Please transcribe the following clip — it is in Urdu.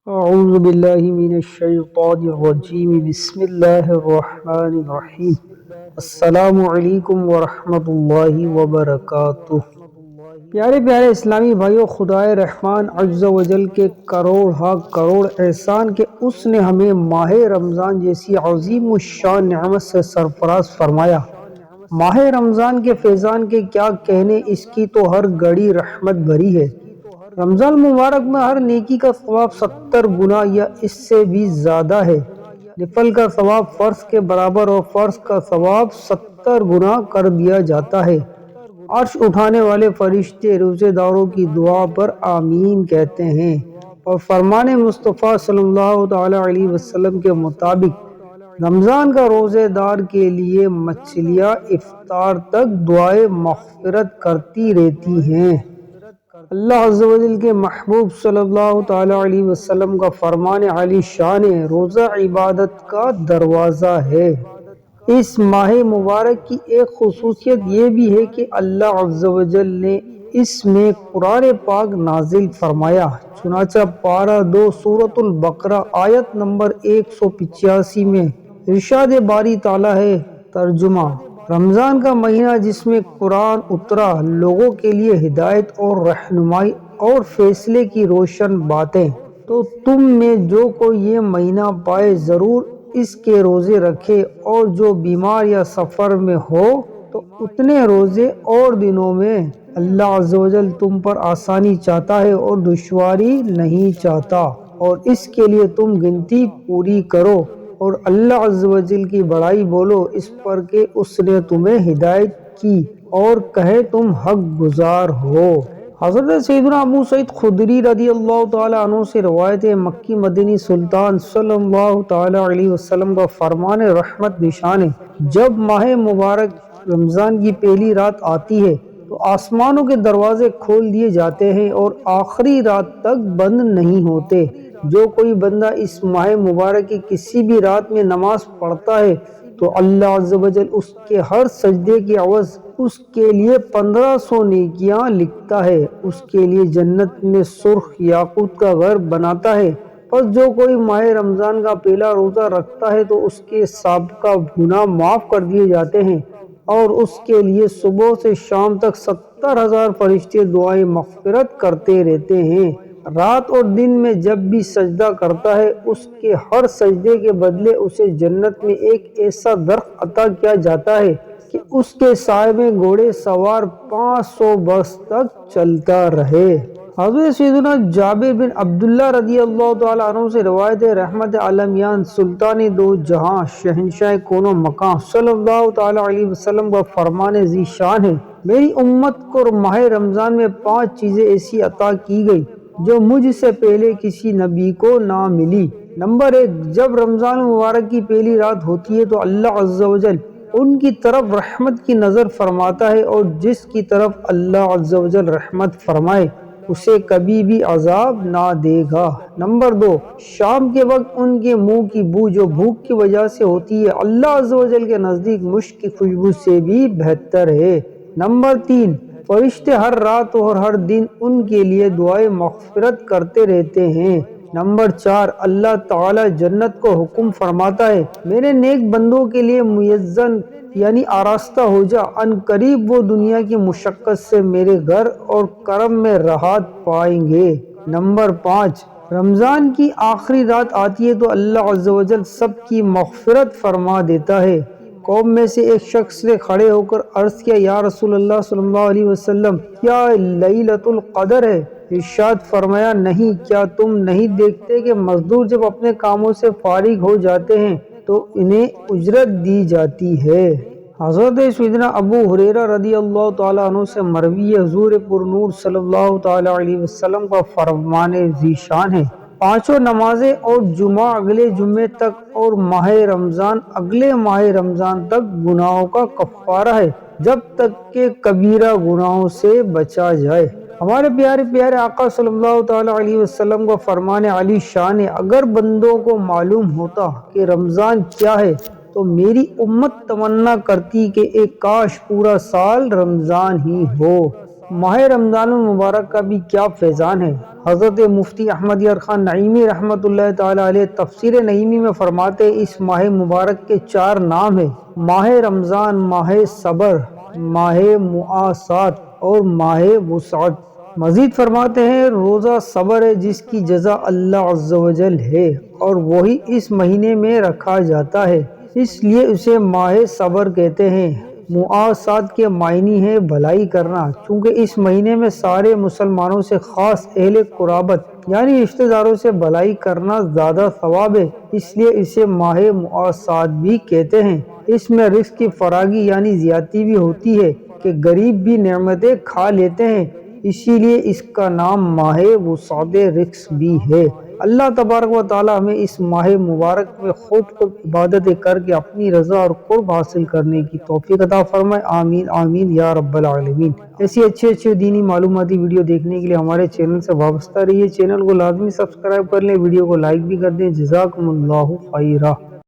اعوذ باللہ من الشیطان الرجیم بسم اللہ الرحمن الرحیم السلام علیکم ورحمۃ اللہ وبرکاتہ۔ پیارے پیارے اسلامی بھائیو، خدائے رحمان عز و جل کے کروڑ ہا کروڑ احسان کہ اس نے ہمیں ماہ رمضان جیسی عظیم الشان نعمت سے سرفراز فرمایا۔ ماہ رمضان کے فیضان کے کیا کہنے، اس کی تو ہر گھڑی رحمت بھری ہے۔ رمضان مبارک میں ہر نیکی کا ثواب 70 گنا یا اس سے بھی زیادہ ہے۔ نفل کا ثواب فرض کے برابر اور فرض کا ثواب 70 گنا کر دیا جاتا ہے۔ عرش اٹھانے والے فرشتے روزے داروں کی دعا پر آمین کہتے ہیں، اور فرمان مصطفیٰ صلی اللہ تعالی علیہ وسلم کے مطابق رمضان کا روزے دار کے لیے مچھلیاں افطار تک دعائے مغفرت کرتی رہتی ہیں۔ اللہ عز و جل کے محبوب صلی اللہ تعالی علیہ وسلم کا فرمان عالی شان ہے، روزہ عبادت کا دروازہ ہے۔ اس ماہ مبارک کی ایک خصوصیت یہ بھی ہے کہ اللہ عز و جل نے اس میں قرآن پاک نازل فرمایا۔ چنانچہ پارہ 2 سورۃ البقرہ آیت نمبر 185 میں ارشاد باری تعالیٰ ہے، ترجمہ: رمضان کا مہینہ جس میں قرآن اترا، لوگوں کے لیے ہدایت اور رہنمائی اور فیصلے کی روشن باتیں۔ تو تم میں جو کوئی یہ مہینہ پائے ضرور اس کے روزے رکھے، اور جو بیمار یا سفر میں ہو تو اتنے روزے اور دنوں میں۔ اللہ عز و جل تم پر آسانی چاہتا ہے اور دشواری نہیں چاہتا، اور اس کے لیے تم گنتی پوری کرو اور اللہ عز و جل کی بڑائی بولو اس پر کہ اس نے تمہیں ہدایت کی اور کہے تم حق گزار ہو۔ حضرت سیدنا ابو سعید خدری رضی اللہ تعالیٰ عنہ سے روایت ہے، مکی مدنی سلطان صلی اللہ تعالیٰ علیہ وسلم کا فرمان رحمت نشان ہے، جب ماہ مبارک رمضان کی پہلی رات آتی ہے تو آسمانوں کے دروازے کھول دیے جاتے ہیں اور آخری رات تک بند نہیں ہوتے۔ جو کوئی بندہ اس ماہ مبارک کی کسی بھی رات میں نماز پڑھتا ہے تو اللہ عز و جل اس کے ہر سجدے کی عوض اس کے لیے 1500 نیکیاں لکھتا ہے، اس کے لیے جنت میں سرخ یاقوت کا گھر بناتا ہے۔ پس جو کوئی ماہ رمضان کا پہلا روزہ رکھتا ہے تو اس کے سابقہ گناہ معاف کر دیے جاتے ہیں، اور اس کے لیے صبح سے شام تک 70,000 فرشتے دعائیں مغفرت کرتے رہتے ہیں۔ رات اور دن میں جب بھی سجدہ کرتا ہے، اس کے ہر سجدے کے بدلے اسے جنت میں ایک ایسا درخت عطا کیا جاتا ہے کہ اس کے سائے میں گھوڑے سوار 500 برس تک چلتا رہے۔ حضرت سیدنا جابر بن عبداللہ رضی اللہ تعالیٰ عنہ سے روایت ہے، رحمت عالمیان سلطان دو جہاں شہنشاہ کون و مکان صلی اللہ تعالیٰ علیہ وسلم کا فرمان ذی شان ہے، میری امت کو ماہ رمضان میں 5 چیزیں ایسی عطا کی گئی جو مجھ سے پہلے کسی نبی کو نہ ملی۔ نمبر 1، جب رمضان مبارک کی پہلی رات ہوتی ہے تو اللہ عز و جل ان کی طرف رحمت کی نظر فرماتا ہے، اور جس کی طرف اللہ عز و جل رحمت فرمائے اسے کبھی بھی عذاب نہ دے گا۔ نمبر 2، شام کے وقت ان کے منہ کی بو جو بھوک کی وجہ سے ہوتی ہے، اللہ عز و جل کے نزدیک مشک کی خوشبو سے بھی بہتر ہے۔ نمبر 3، فرشتے ہر رات اور ہر دن ان کے لیے دعائیں مغفرت کرتے رہتے ہیں۔ نمبر 4، اللہ تعالی جنت کو حکم فرماتا ہے، میرے نیک بندوں کے لیے میزن یعنی آراستہ ہو جا، ان قریب وہ دنیا کی مشقت سے میرے گھر اور کرم میں راحت پائیں گے۔ نمبر 5، رمضان کی آخری رات آتی ہے تو اللہ عز و جل سب کی مغفرت فرما دیتا ہے۔ قوم میں سے ایک شخص نے کھڑے ہو کر عرض کیا، یا رسول اللہ صلی اللہ علیہ وسلم، کیا لیلۃ القدر ہے؟ ارشاد فرمایا، نہیں، کیا تم نہیں دیکھتے کہ مزدور جب اپنے کاموں سے فارغ ہو جاتے ہیں تو انہیں اجرت دی جاتی ہے۔ حضرت سیدنا ابو ہریرہ رضی اللہ تعالیٰ عنہ سے مروی ہے، حضور پر نور صلی اللہ تعالیٰ علیہ وسلم کا فرمان ذی شان ہے، 5 نمازیں اور جمعہ اگلے جمعے تک اور ماہ رمضان اگلے ماہ رمضان تک گناہوں کا کفارہ ہے، جب تک کہ کبیرہ گناہوں سے بچا جائے۔ ہمارے پیارے پیارے آقا صلی اللہ تعالیٰ علیہ وسلم کا فرمان عالی شان ہے، اگر بندوں کو معلوم ہوتا کہ رمضان کیا ہے تو میری امت تمنا کرتی کہ ایک کاش پورا سال رمضان ہی ہو۔ ماہ رمضان المبارک کا بھی کیا فیضان ہے۔ حضرت مفتی احمد یار خان نعیمی رحمۃ اللہ تعالی علیہ تفسیر نعیمی میں فرماتے ہیں اس ماہ مبارک کے 4 نام ہیں: ماہ رمضان، ماہ صبر، ماہ مؤاسات اور ماہ وسعت۔ مزید فرماتے ہیں روزہ صبر ہے جس کی جزا اللہ عز و جل ہے اور وہی اس مہینے میں رکھا جاتا ہے، اس لیے اسے ماہ صبر کہتے ہیں۔ مؤاسات کے معنی ہے بھلائی کرنا، چونکہ اس مہینے میں سارے مسلمانوں سے خاص اہل قرابت یعنی رشتہ داروں سے بھلائی کرنا زیادہ ثواب ہے، اس لیے اسے ماہ مؤاسات بھی کہتے ہیں۔ اس میں رزق کی فراگی یعنی زیادتی بھی ہوتی ہے کہ غریب بھی نعمتیں کھا لیتے ہیں، اسی لیے اس کا نام ماہ وسعت رزق بھی ہے۔ اللہ تبارک و تعالی ہمیں اس ماہ مبارک میں خوب عبادتیں کر کے اپنی رضا اور قرب حاصل کرنے کی توفیق عطا فرمائے، آمین آمین یا رب العالمین۔ ایسی اچھے دینی معلوماتی ویڈیو دیکھنے کے لیے ہمارے چینل سے وابستہ رہیے، چینل کو لازمی سبسکرائب کر لیں، ویڈیو کو لائک بھی کر دیں۔ جزاکم اللہ خیرہ۔